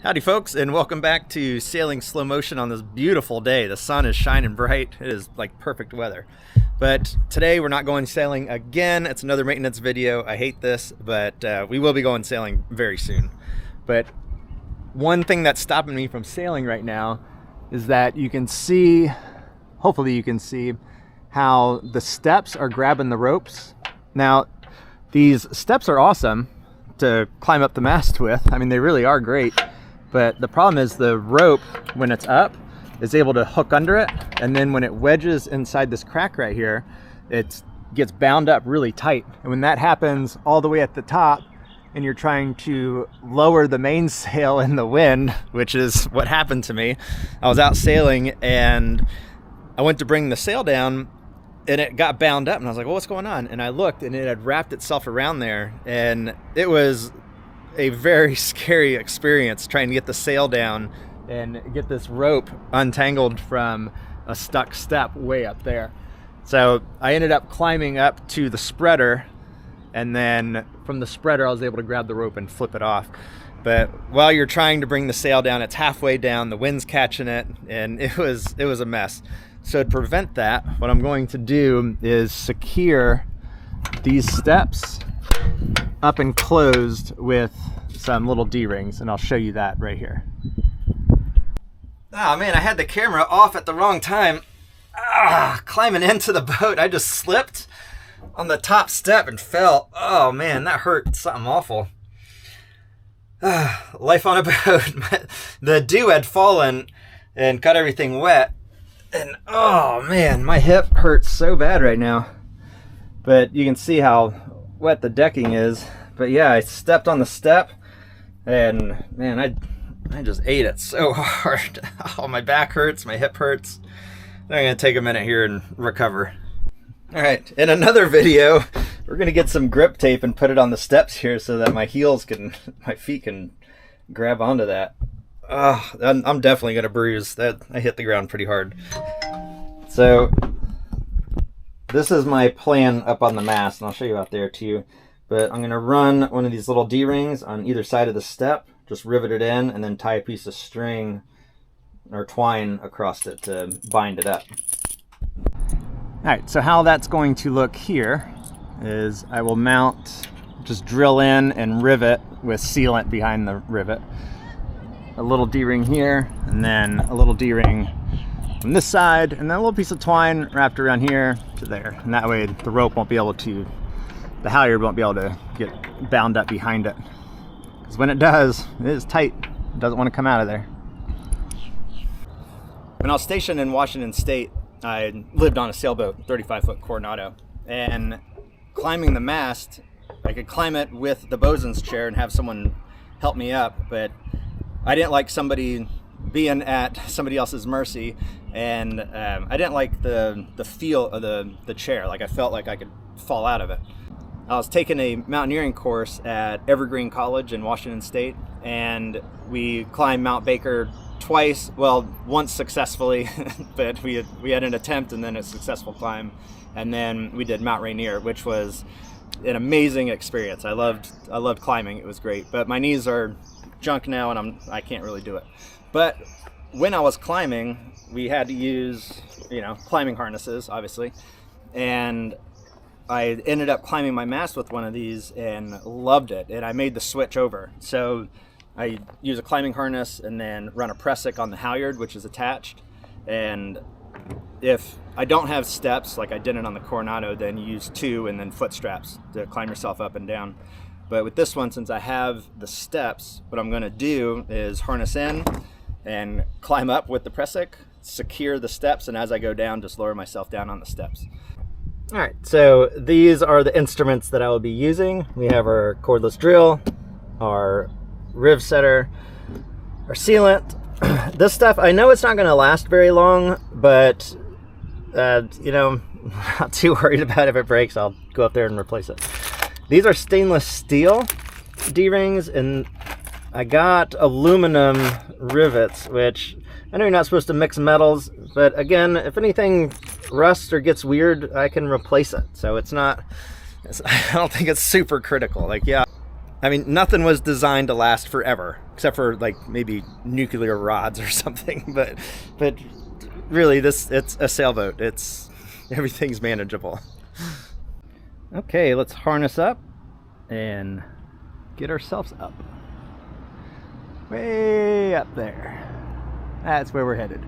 Howdy folks, and welcome back to Sailing Slow Motion on this beautiful day. The sun is shining bright. It is like perfect weather. But today we're not going sailing again. It's another maintenance video. I hate this, but we will be going sailing very soon. But one thing that's stopping me from sailing right now is that you can see, hopefully you can see, how the steps are grabbing the ropes. Now, these steps are awesome to climb up the mast with. I mean, they really are great. But the problem is the rope, when it's up, is able to hook under it. And then when it wedges inside this crack right here, it gets bound up really tight. And when that happens all the way at the top, and you're trying to lower the mainsail in the wind, which is what happened to me. I was out sailing and I went to bring the sail down and it got bound up. And I was like, well, what's going on? And I looked and it had wrapped itself around there. And it was a very scary experience trying to get the sail down and get this rope untangled from a stuck step way up there. So I ended up climbing up to the spreader, and then from the spreader I was able to grab the rope and flip it off. But while you're trying to bring the sail down, it's halfway down, the wind's catching it, and it was a mess. So to prevent that, what I'm going to do is secure these steps up and closed with some little D-rings, and I'll show you that right here. Oh man, I had the camera off at the wrong time. Climbing into the boat, I just slipped on the top step and fell. Oh man, that hurt something awful. Life on a boat. The dew had fallen and got everything wet, and oh man, my hip hurts so bad right now. But you can see how wet the decking is. But yeah, I stepped on the step and man, I just ate it so hard. Oh, my back hurts, my hip hurts. I'm gonna take a minute here and recover. All right, in another video, we're gonna get some grip tape and put it on the steps here so that my feet can grab onto that. I'm definitely gonna bruise that. I hit the ground pretty hard. So this is my plan up on the mast, and I'll show you out there too. But I'm gonna run one of these little D-rings on either side of the step, just rivet it in, and then tie a piece of string or twine across it to bind it up. All right, so how that's going to look here is I will just drill in and rivet with sealant behind the rivet. A little D-ring here, and then a little D-ring from this side, and then a little piece of twine wrapped around here to there. And that way the rope won't be able to, the halyard won't be able to get bound up behind it. Because when it does, it is tight. It doesn't want to come out of there. When I was stationed in Washington State, I lived on a sailboat, 35-foot Coronado. And climbing the mast, I could climb it with the bosun's chair and have someone help me up, but I didn't like somebody being at somebody else's mercy, and I didn't like the feel of the chair. Like I felt like I could fall out of it. I was taking a mountaineering course at Evergreen College in Washington State, and we climbed Mount Baker twice, well, once successfully, but we had an attempt and then a successful climb, and then we did Mount Rainier, which was an amazing experience. I loved climbing. It was great, but my knees are junk now, and I can't really do it. But when I was climbing, we had to use, climbing harnesses, obviously, and I ended up climbing my mast with one of these and loved it, and I made the switch over. So I use a climbing harness and then run a pressic on the halyard, which is attached. And if I don't have steps like I didn't on the Coronado, then you use two and then foot straps to climb yourself up and down. But with this one, since I have the steps, what I'm gonna do is harness in and climb up with the pressic, secure the steps, and as I go down, just lower myself down on the steps. All right, so these are the instruments that I will be using. We have our cordless drill, our riv setter, our sealant. This stuff, I know it's not gonna last very long, but I'm not too worried about if it breaks. I'll go up there and replace it. These are stainless steel D-rings, and I got aluminum rivets, which I know you're not supposed to mix metals, but again, if anything rusts or gets weird, I can replace it. So I don't think it's super critical. Like, yeah, I mean, nothing was designed to last forever, except for like maybe nuclear rods or something. But really, it's a sailboat. Everything's manageable. Okay, let's harness up and get ourselves up. Way up there. That's where we're headed.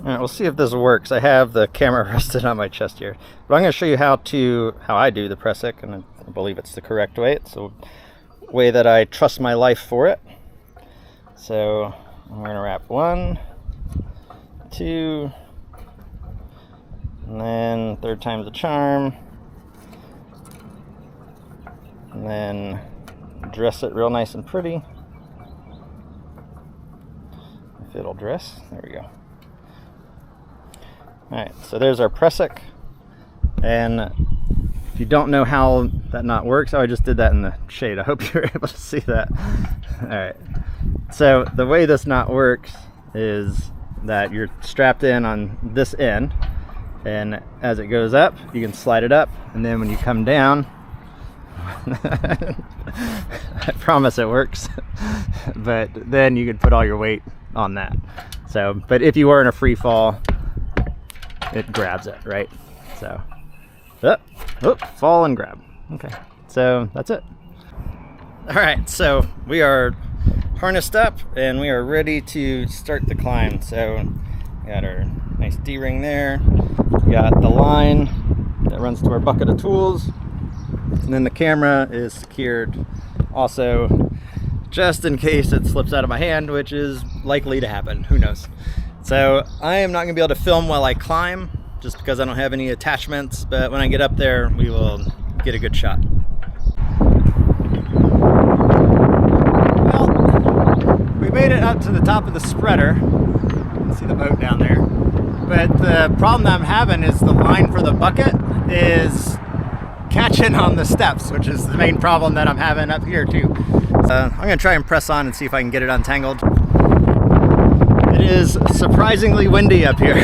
All right, we'll see if this works. I have the camera rested on my chest here, but I'm going to show you how I do the press-sick, and I believe it's the correct way. It's the way that I trust my life for it. So I'm going to wrap 1, 2, and then third time's a charm, and then dress it real nice and pretty. If it'll dress, there we go. Alright, so there's our press-sick, and if you don't know how that knot works, I just did that in the shade. I hope you're able to see that. Alright, so the way this knot works is that you're strapped in on this end, and as it goes up, you can slide it up, and then when you come down, I promise it works, but then you can put all your weight on that. So, but if you were in a free fall, it grabs it, right? So, fall and grab. Okay, so that's it. All right, so we are harnessed up and we are ready to start the climb. So, we got our nice D-ring there. We got the line that runs to our bucket of tools, and then the camera is secured also, just in case it slips out of my hand, which is likely to happen. Who knows? So I am not going to be able to film while I climb, just because I don't have any attachments, but when I get up there, we will get a good shot. Well, we made it up to the top of the spreader. You can see the boat down there. But the problem that I'm having is the line for the bucket is catching on the steps, which is the main problem that I'm having up here too. I'm going to try and press on and see if I can get it untangled. It is surprisingly windy up here.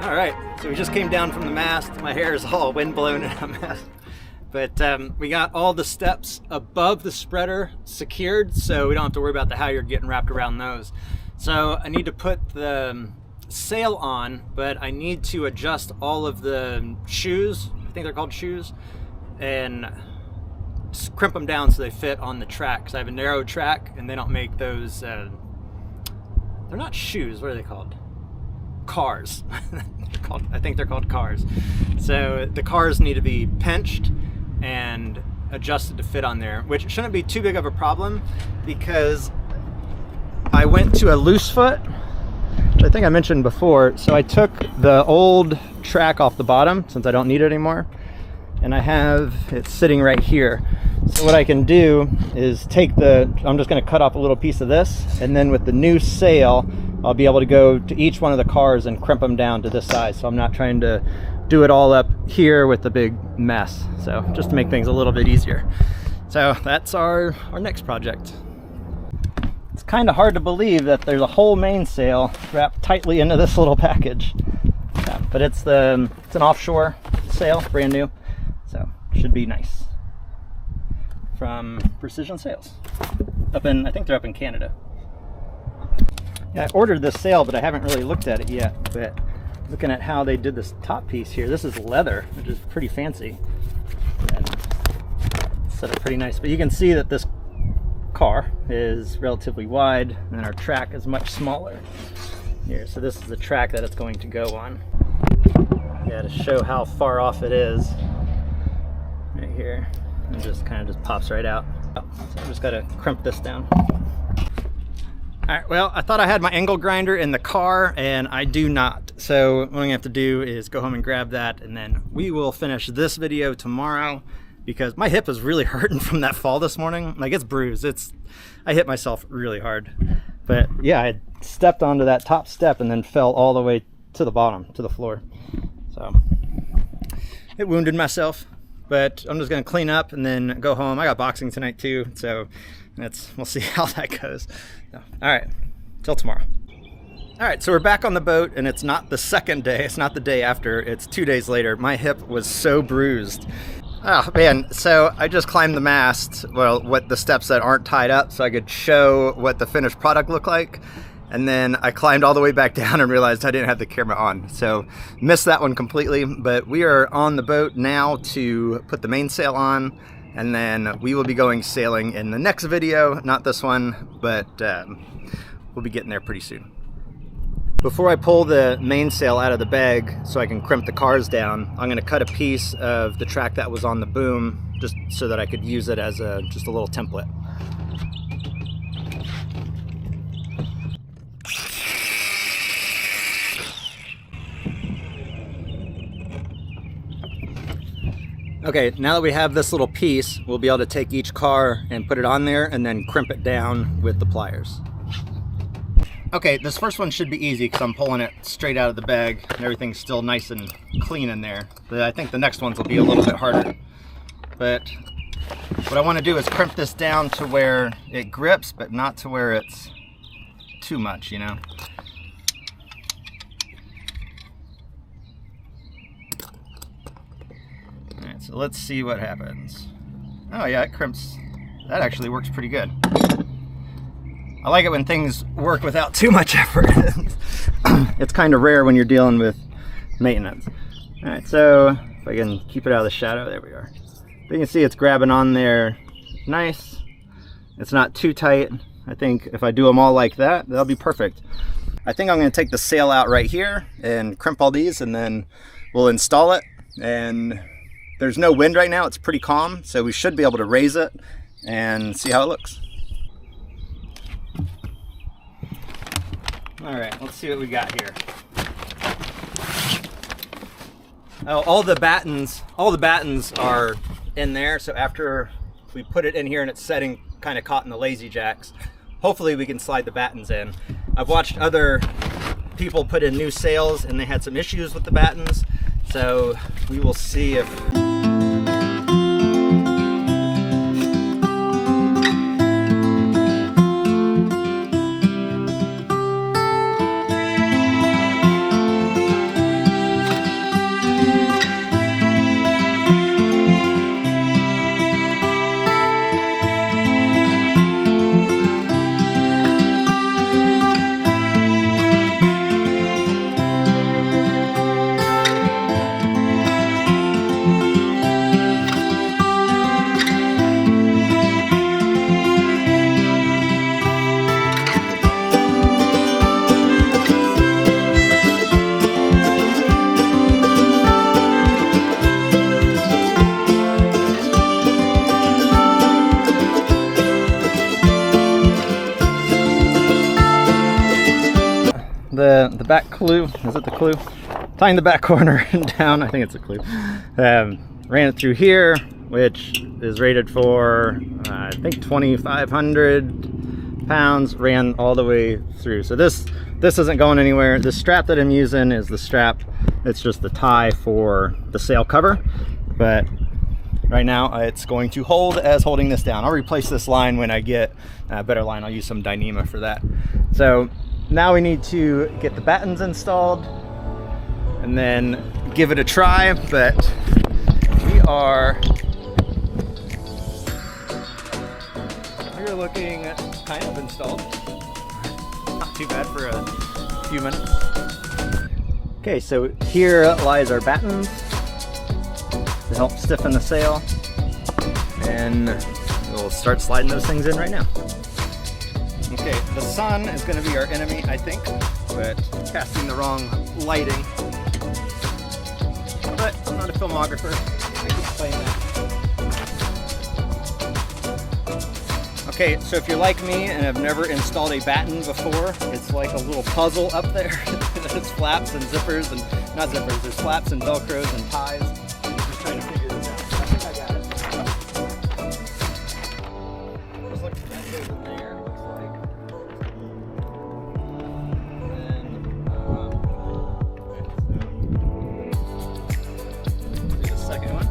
All right, so we just came down from the mast. My hair is all windblown and a mess. But we got all the steps above the spreader secured, so we don't have to worry about the halyard getting wrapped around those. So I need to put the sail on, but I need to adjust all of the shoes, I think they're called shoes, and just crimp them down so they fit on the track, because I have a narrow track and they don't make those, they're not shoes, what are they called? Cars. I think they're called cars. So the cars need to be pinched and adjusted to fit on there, which shouldn't be too big of a problem because I went to a loose foot, which I think I mentioned before. So I took the old track off the bottom since I don't need it anymore, and I have it sitting right here. So what I can do is I'm just going to cut off a little piece of this, and then with the new sail, I'll be able to go to each one of the cars and crimp them down to this size. So I'm not trying to do it all up here with the big mess. So just to make things a little bit easier. So that's our next project. It's kind of hard to believe that there's a whole mainsail wrapped tightly into this little package. Yeah, but it's an offshore sail, brand new. So should be nice. From Precision Sails. I think they're up in Canada. Yeah, I ordered this sail, but I haven't really looked at it yet. But looking at how they did this top piece here, this is leather, which is pretty fancy. Set up pretty nice. But you can see that this car is relatively wide, and our track is much smaller here. So this is the track that it's going to go on. Yeah, to show how far off it is, right here. It just kind of just pops right out. So I just got to crimp this down. All right, well, I thought I had my angle grinder in the car, and I do not. So what I'm gonna have to do is go home and grab that, and then we will finish this video tomorrow, because my hip is really hurting from that fall this morning. Like, it's bruised. I hit myself really hard. But yeah, I stepped onto that top step and then fell all the way to the bottom, to the floor. So it wounded myself. But I'm just gonna clean up and then go home. I got boxing tonight too, so we'll see how that goes. So, all right, till tomorrow. All right, so we're back on the boat, and it's not the second day. It's not the day after. It's 2 days later. My hip was so bruised. Oh man, so I just climbed the mast. Well, what the steps that aren't tied up, so I could show what the finished product looked like. And then I climbed all the way back down and realized I didn't have the camera on. So missed that one completely, but we are on the boat now to put the mainsail on, and then we will be going sailing in the next video, not this one, but we'll be getting there pretty soon. Before I pull the mainsail out of the bag so I can crimp the cars down, I'm gonna cut a piece of the track that was on the boom just so that I could use it as just a little template. Okay, now that we have this little piece, we'll be able to take each car and put it on there and then crimp it down with the pliers. Okay, this first one should be easy because I'm pulling it straight out of the bag and everything's still nice and clean in there. But I think the next ones will be a little bit harder. But what I want to do is crimp this down to where it grips, but not to where it's too much, you know? So let's see what happens. Oh yeah, it crimps. That actually works pretty good. I like it when things work without too much effort. It's kind of rare when you're dealing with maintenance. All right, so if I can keep it out of the shadow, there we are. But you can see it's grabbing on there nice. It's not too tight. I think if I do them all like that, that'll be perfect. I think I'm gonna take the sail out right here and crimp all these, and then we'll install it. And there's no wind right now, it's pretty calm, so we should be able to raise it and see how it looks. All right, let's see what we got here. Oh, all the battens are in there, so after we put it in here and it's setting kind of caught in the lazy jacks, hopefully we can slide the battens in. I've watched other people put in new sails and they had some issues with the battens, so we will see if... the back clew, is it the clew? Tying the back corner down, I think it's a clew. Ran it through here, which is rated for, I think 2,500 pounds, ran all the way through. So this this isn't going anywhere. The strap that I'm using is the strap, it's just the tie for the sail cover, but right now it's going to hold as holding this down. I'll replace this line when I get a better line. I'll use some Dyneema for that. So now we need to get the battens installed and then give it a try, but we're looking kind of installed. Not too bad for a few minutes. Okay, so here lies our battens to help stiffen the sail, and we'll start sliding those things in right now. Okay, the sun is going to be our enemy, I think, but casting the wrong lighting. But I'm not a filmographer. I can explain that. Okay, so if you're like me and have never installed a batten before, it's like a little puzzle up there. There's flaps and zippers, and not zippers, there's flaps and velcros and ties. I'm just trying to figure this out. I think I got it. Just look, that goes in there, it looks like. And then, do the second one.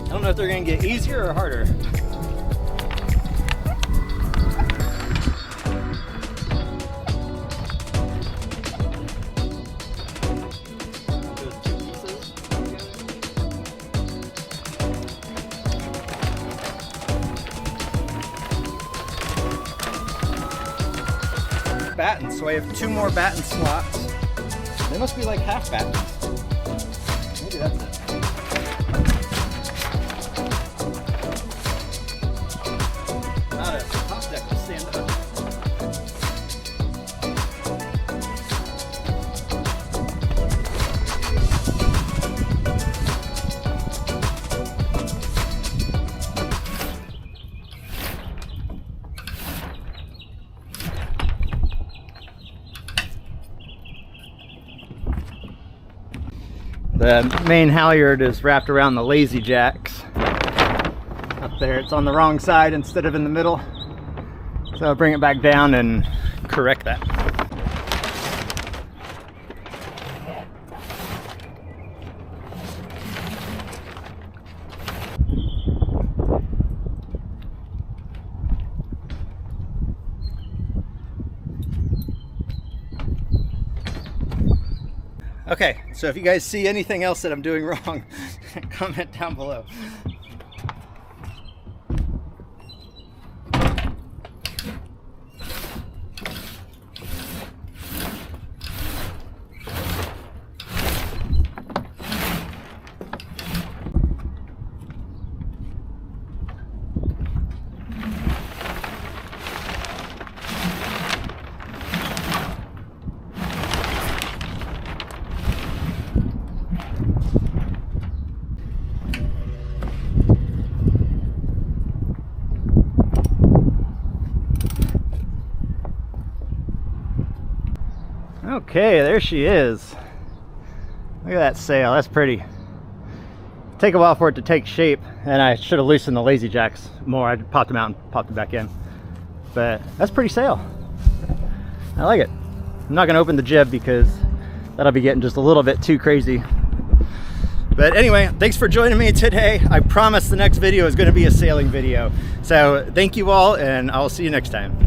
I don't know if they're gonna get easier or harder. Battens, so I have 2 more batten slots. They must be like half battens. Maybe that's it. Not a top deck to stand up. The main halyard is wrapped around the lazy jacks. Up there, it's on the wrong side instead of in the middle. So I'll bring it back down and correct that. Okay, so if you guys see anything else that I'm doing wrong, comment down below. Okay, there she is. Look at that sail, that's pretty. Take a while for it to take shape, and I should have loosened the lazy jacks more. I popped them out and popped them back in. But that's pretty sail. I like it. I'm not gonna open the jib because that'll be getting just a little bit too crazy. But anyway, thanks for joining me today. I promise the next video is gonna be a sailing video. So thank you all, and I'll see you next time.